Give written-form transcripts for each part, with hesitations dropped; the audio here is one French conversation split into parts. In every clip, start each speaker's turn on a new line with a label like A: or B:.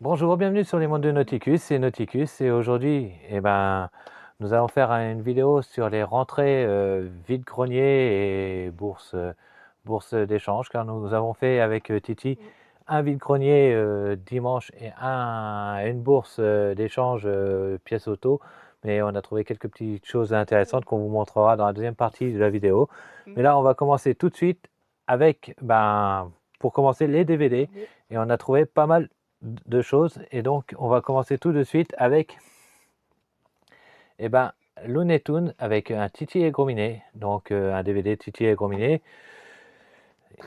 A: Bonjour, bienvenue sur les mondes de Nauticus, c'est Nauticus et aujourd'hui, nous allons faire une vidéo sur les rentrées vide-grenier et bourse d'échange, car nous avons fait avec Titi un vide-grenier dimanche et une bourse d'échange pièce auto, mais on a trouvé quelques petites choses intéressantes qu'on vous montrera dans la deuxième partie de la vidéo. Mais là, on va commencer tout de suite avec, pour commencer, les DVD, et on a trouvé pas mal de choses, et donc on va commencer tout de suite avec Looney Tunes avec un Titi et Gromminet, donc un DVD Titi et Gromminet.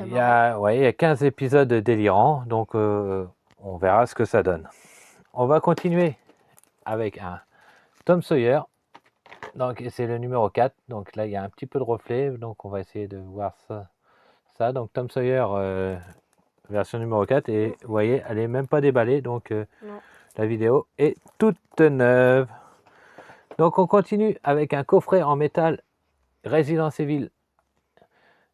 A: Il y a 15 épisodes délirants, donc on verra ce que ça donne. On va continuer avec un Tom Sawyer, donc c'est le numéro 4, donc là il y a un petit peu de reflet, donc on va essayer de voir ça. Donc Tom Sawyer version numéro 4, et vous voyez, elle est même pas déballée, donc la vidéo est toute neuve. Donc on continue avec un coffret en métal Resident Evil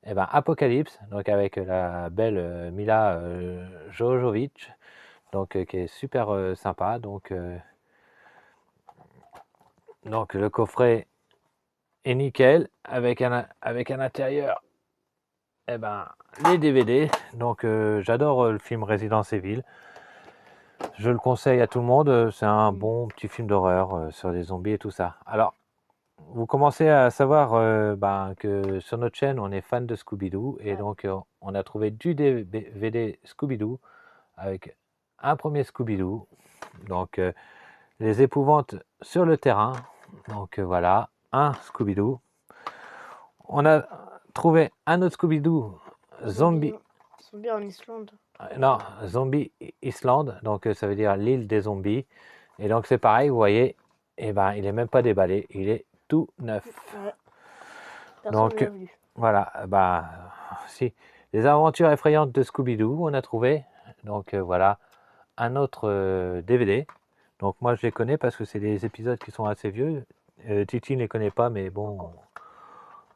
A: Apocalypse, donc avec la belle Mila Jovovich, donc qui est super sympa. Donc le coffret est nickel avec un intérieur les DVD. Donc j'adore le film Resident Evil. Je le conseille à tout le monde, c'est un bon petit film d'horreur sur les zombies et tout ça. Alors, vous commencez à savoir que sur notre chaîne, on est fan de Scooby-Doo, et donc on a trouvé du DVD Scooby-Doo avec un premier Scooby-Doo, donc les épouvantes sur le terrain, donc voilà, un Scooby-Doo. On a trouvé un autre Scooby-Doo, Zombie
B: en Islande.
A: Non, Zombie Island, donc ça veut dire l'île des zombies. Et donc c'est pareil, vous voyez, il est même pas déballé, il est tout neuf.
B: Ouais.
A: Donc voilà, si. Les aventures effrayantes de Scooby-Doo, on a trouvé. Donc voilà, un autre DVD. Donc moi je les connais parce que c'est des épisodes qui sont assez vieux. Titi ne les connaît pas, mais bon,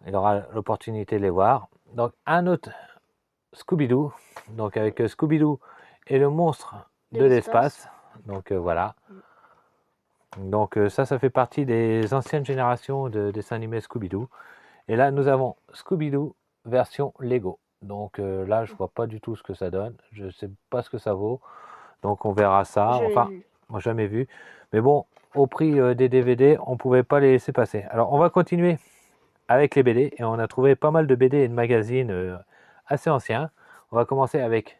A: il aura l'opportunité de les voir. Donc un autre Scooby-Doo, donc avec Scooby-Doo et le monstre de l'espace. Donc voilà. Donc ça fait partie des anciennes générations de dessins animés Scooby-Doo. Et là, nous avons Scooby-Doo version Lego. Donc là, je vois pas du tout ce que ça donne. Je sais pas ce que ça vaut. Donc on verra ça. Moi jamais vu. Mais bon, au prix des DVD, on pouvait pas les laisser passer. Alors on va continuer avec les BD. Et on a trouvé pas mal de BD et de magazines assez anciens. On va commencer avec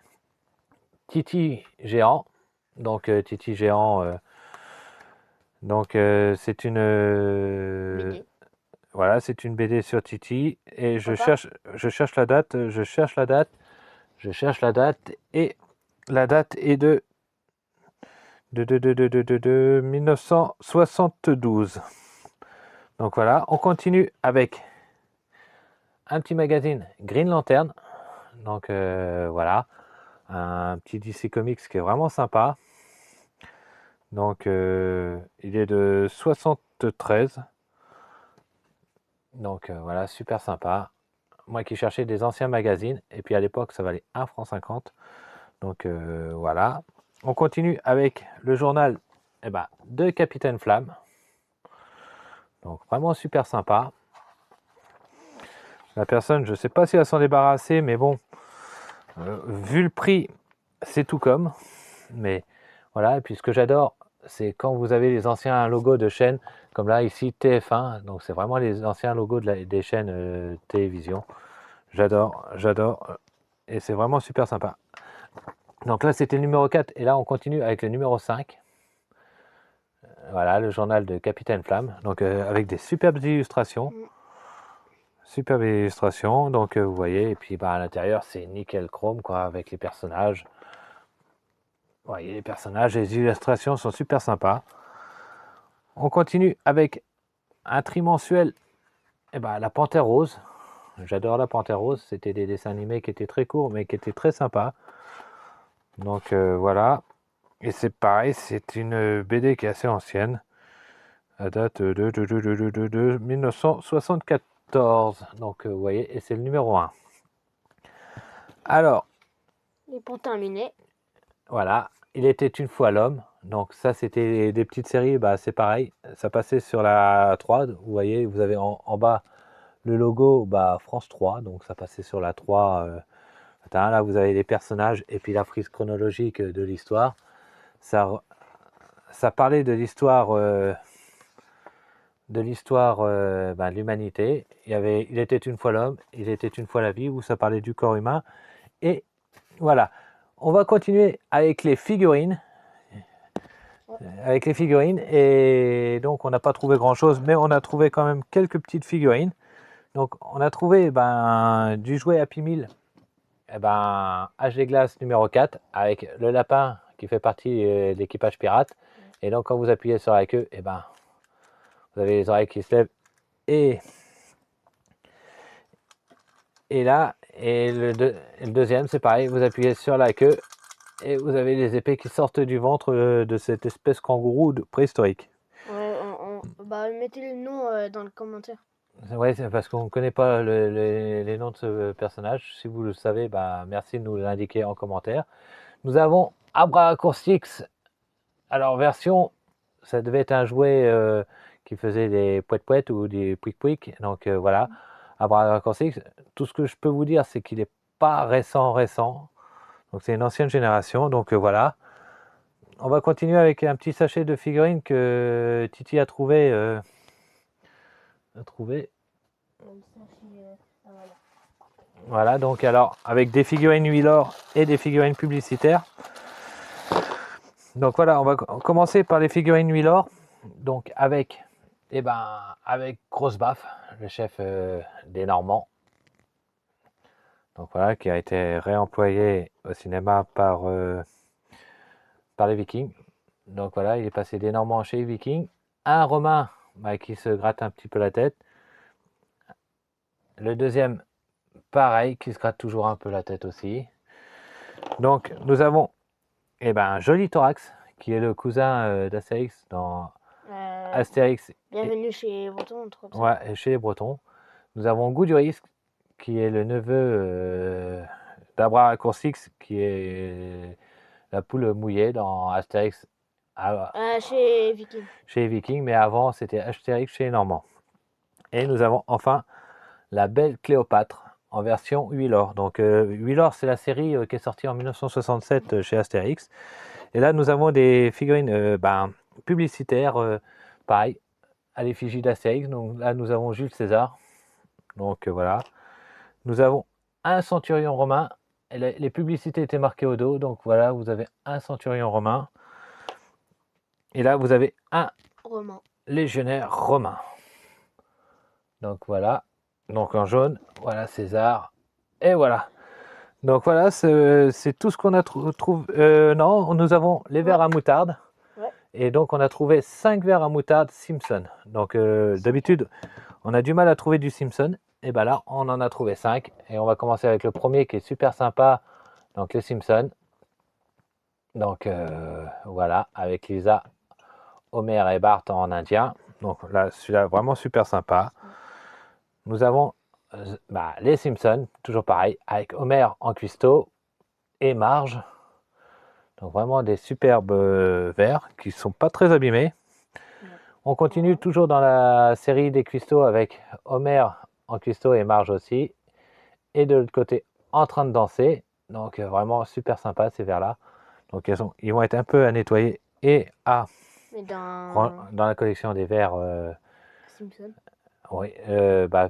A: Titi Géant. Donc Titi Géant, c'est une voilà, c'est une BD sur Titi, et je cherche la date, et la date est de 1972. Donc voilà, on continue avec un petit magazine Green Lantern. Donc voilà, un petit DC Comics qui est vraiment sympa. Donc il est de 73. Donc voilà, super sympa. Moi qui cherchais des anciens magazines, et puis à l'époque ça valait 1,50 franc. Donc voilà. On continue avec le journal de Capitaine Flamme. Donc vraiment super sympa. La personne, je ne sais pas si elle va s'en débarrasser, mais bon, vu le prix, c'est tout comme. Mais voilà, et puis ce que j'adore, c'est quand vous avez les anciens logos de chaînes, comme là ici TF1, donc c'est vraiment les anciens logos des chaînes télévision. J'adore, et c'est vraiment super sympa. Donc là c'était le numéro 4, et là on continue avec le numéro 5. Voilà, le journal de Capitaine Flamme, donc avec des superbes illustrations. Superbes illustrations, donc vous voyez, et puis à l'intérieur c'est nickel chrome, quoi, avec les personnages. Vous voyez les personnages, les illustrations sont super sympas. On continue avec un trimensuel, la Panthère Rose. J'adore la Panthère Rose, c'était des dessins animés qui étaient très courts mais qui étaient très sympas. Donc voilà, et c'est pareil, c'est une BD qui est assez ancienne. Elle date de 1974. Donc vous voyez, et c'est le numéro 1. Alors,
B: et pour terminer,
A: voilà, Il était une fois l'homme. Donc ça, c'était des petites séries, bah, c'est pareil. Ça passait sur la 3. Vous voyez, vous avez en bas le logo, bah, France 3. Donc ça passait sur la 3. Là, vous avez les personnages et puis la frise chronologique de l'histoire. Ça parlait de l'histoire de l'humanité. Il était une fois l'homme, il était une fois la vie, où ça parlait du corps humain. Et voilà. On va continuer avec les figurines. Avec les figurines. Et donc, on n'a pas trouvé grand-chose, mais on a trouvé quand même quelques petites figurines. Donc, on a trouvé du jouet Happy Meal, HD Glace numéro 4, avec le lapin qui fait partie de l'équipage pirate. Et donc, quand vous appuyez sur la queue, vous avez les oreilles qui se lèvent. Et là, le deuxième, c'est pareil, vous appuyez sur la queue et vous avez les épées qui sortent du ventre de cette espèce kangourou préhistorique.
B: Ouais, mettez le nom dans le commentaire.
A: Ouais, c'est parce qu'on ne connaît pas les noms de ce personnage. Si vous le savez, merci de nous l'indiquer en commentaire. Nous avons Abracourcix. Alors, version, ça devait être un jouet qui faisait des pouet-pouet ou des pouic-pouic. Donc voilà, Abracourcix. Tout ce que je peux vous dire, c'est qu'il n'est pas récent. Donc c'est une ancienne génération. Donc voilà. On va continuer avec un petit sachet de figurines que Titi a trouvé. Voilà, donc alors avec des figurines Huilor et des figurines publicitaires. Donc voilà, on va commencer par les figurines Huilor. Donc avec Grosse Baffe, le chef des Normands. Donc voilà, qui a été réemployé au cinéma par les Vikings. Donc voilà, il est passé des Normands chez les Vikings. Un Romain qui se gratte un petit peu la tête. Le deuxième, pareil, qui se gratte toujours un peu la tête aussi. Donc nous avons un joli thorax, qui est le cousin d'Astérix dans Astérix.
B: Bienvenue chez les Bretons.
A: Ouais, chez les Bretons. Nous avons Gouduris, qui est le neveu d'Abracourcix, qui est la poule mouillée dans Astérix.
B: Chez Viking.
A: Chez les Vikings, mais avant c'était Astérix chez les Normands. Et nous avons enfin la belle Cléopâtre en version Huilor. Donc Huilor, c'est la série qui est sortie en 1967 chez Astérix. Et là, nous avons des figurines publicitaires, pareil, à l'effigie d'Astérix. Donc là, nous avons Jules César. Donc voilà. Nous avons un centurion romain. Et les publicités étaient marquées au dos. Donc voilà, vous avez un centurion romain. Et là, vous avez un légionnaire romain. Donc voilà. Donc en jaune, voilà César. Et voilà. Donc voilà, c'est tout ce qu'on a trouvé. Non, nous avons les verres à moutarde.
B: Ouais.
A: Et donc on a trouvé 5 verres à moutarde Simpson. Donc d'habitude, on a du mal à trouver du Simpson. Et là, on en a trouvé 5. Et on va commencer avec le premier qui est super sympa. Donc le Simpson. Donc voilà, avec Lisa, Homer et Bart en indien. Donc là, celui-là, vraiment super sympa. Nous avons les Simpsons, toujours pareil, avec Homer en cuistot et Marge. Donc vraiment des superbes verres qui ne sont pas très abîmés. On continue toujours dans la série des cuistots avec Homer en cuistot et Marge aussi. Et de l'autre côté, en train de danser. Donc vraiment super sympa ces verres-là. Donc ils vont être un peu à nettoyer et à dans la collection des verres
B: Simpson.
A: Oui,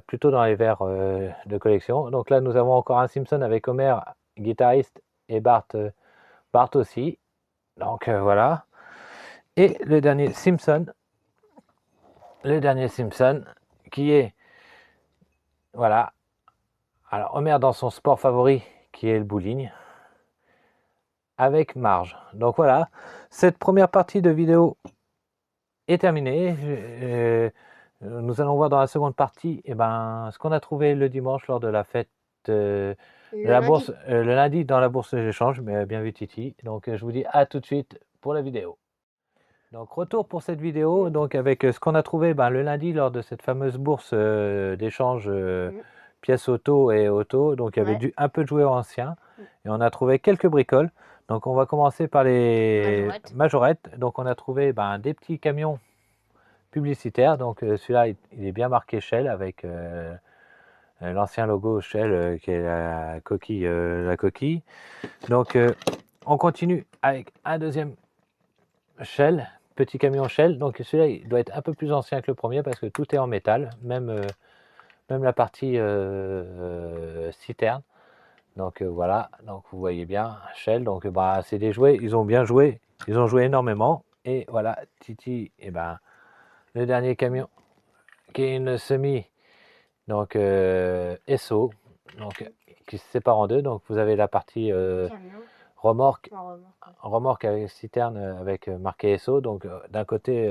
A: plutôt dans les verres de collection. Donc là, nous avons encore un Simpson avec Homer, guitariste, et Bart aussi. Donc voilà. Et le dernier Simpson qui est, voilà. Alors Homer dans son sport favori, qui est le bowling, avec Marge. Donc voilà, cette première partie de vidéo est terminée. Nous allons voir dans la seconde partie ce qu'on a trouvé le dimanche lors de la fête de la bourse, le lundi dans la bourse d'échange. Mais bien vu Titi. Donc je vous dis à tout de suite pour la vidéo. Donc retour pour cette vidéo donc avec ce qu'on a trouvé le lundi lors de cette fameuse bourse d'échange pièces auto et auto. Donc il y avait un peu de jouets anciens et on a trouvé quelques bricoles. Donc on va commencer par les
B: Majorette.
A: majorettes. Donc on a trouvé ben, des petits camions publicitaires. Donc celui-là, il est bien marqué Shell avec l'ancien logo Shell qui est la coquille. Donc on continue avec un deuxième Shell, petit camion Shell. Donc celui-là, il doit être un peu plus ancien que le premier parce que tout est en métal, même la partie citerne. Donc voilà, donc vous voyez bien Shell. Donc bah, c'est des jouets, ils ont bien joué, ils ont joué énormément. Et voilà, Titi, et ben le dernier camion qui est une semi, donc SO, donc qui se sépare en deux. Donc vous avez la partie
B: Camion.
A: remorque,
B: En remorque, ouais.
A: remorque avec citerne avec marqué SO. Donc d'un côté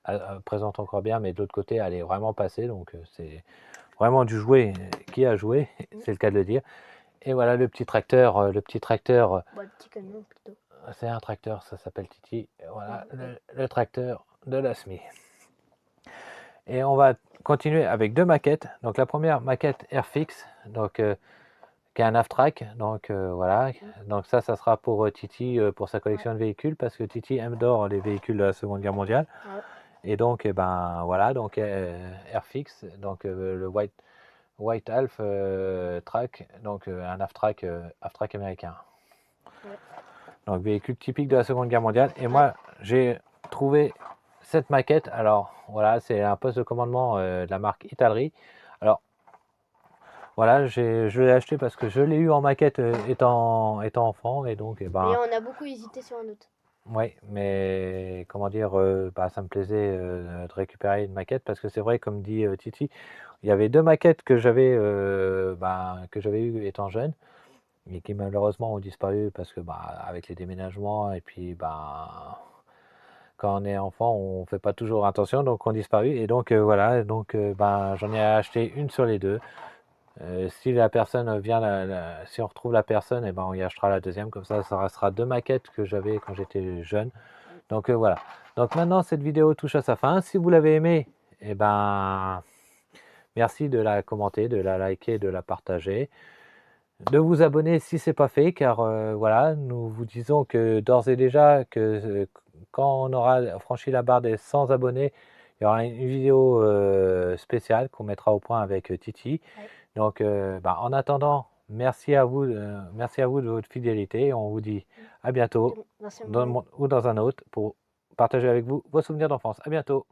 A: elle présente encore bien, mais de l'autre côté elle est vraiment passée. Donc c'est vraiment du jouet qui a joué, c'est le cas de le dire. Et voilà le petit tracteur,
B: Bah, le petit camion plutôt.
A: c'est un tracteur, ça s'appelle Titi. Et voilà
B: Ouais.
A: le tracteur de la SMI. Et on va continuer avec deux maquettes. Donc la première maquette Airfix, donc qui est un Avtrac. Donc voilà. Donc ça sera pour Titi pour sa collection de véhicules parce que Titi aime d'or les véhicules de la Seconde Guerre mondiale.
B: Ouais.
A: Et donc eh ben voilà donc Airfix, donc le White Alf Track, donc un Avtrac américain.
B: Ouais.
A: Donc véhicule typique de la Seconde Guerre mondiale. Et moi j'ai trouvé cette maquette. Alors voilà, c'est un poste de commandement de la marque Italri. Alors voilà, je l'ai acheté parce que je l'ai eu en maquette étant enfant. Et donc, eh
B: Mais
A: ben,
B: on a beaucoup hésité sur un autre.
A: ouais, mais comment dire, bah, ça me plaisait de récupérer une maquette parce que c'est vrai, comme dit Titi, il y avait deux maquettes que j'avais eues étant jeune et qui malheureusement ont disparu parce que bah, avec les déménagements et puis bah, quand on est enfant, on fait pas toujours attention, donc on disparu. Et donc voilà, donc ben, j'en ai acheté une sur les deux. Si la personne vient, si on retrouve la personne, et ben on y achètera la deuxième. Comme ça restera deux maquettes que j'avais quand j'étais jeune. Donc voilà. Donc maintenant, cette vidéo touche à sa fin. Si vous l'avez aimée, et ben merci de la commenter, de la liker, de la partager, de vous abonner si c'est pas fait, car voilà, nous vous disons que d'ores et déjà que quand on aura franchi la barre des 100 abonnés, il y aura une vidéo spéciale qu'on mettra au point avec Titi.
B: Ouais.
A: Donc, bah, en attendant, merci à vous de votre fidélité. On vous dit à bientôt
B: Dans ce moment.
A: ou dans un autre pour partager avec vous vos souvenirs d'enfance. À bientôt.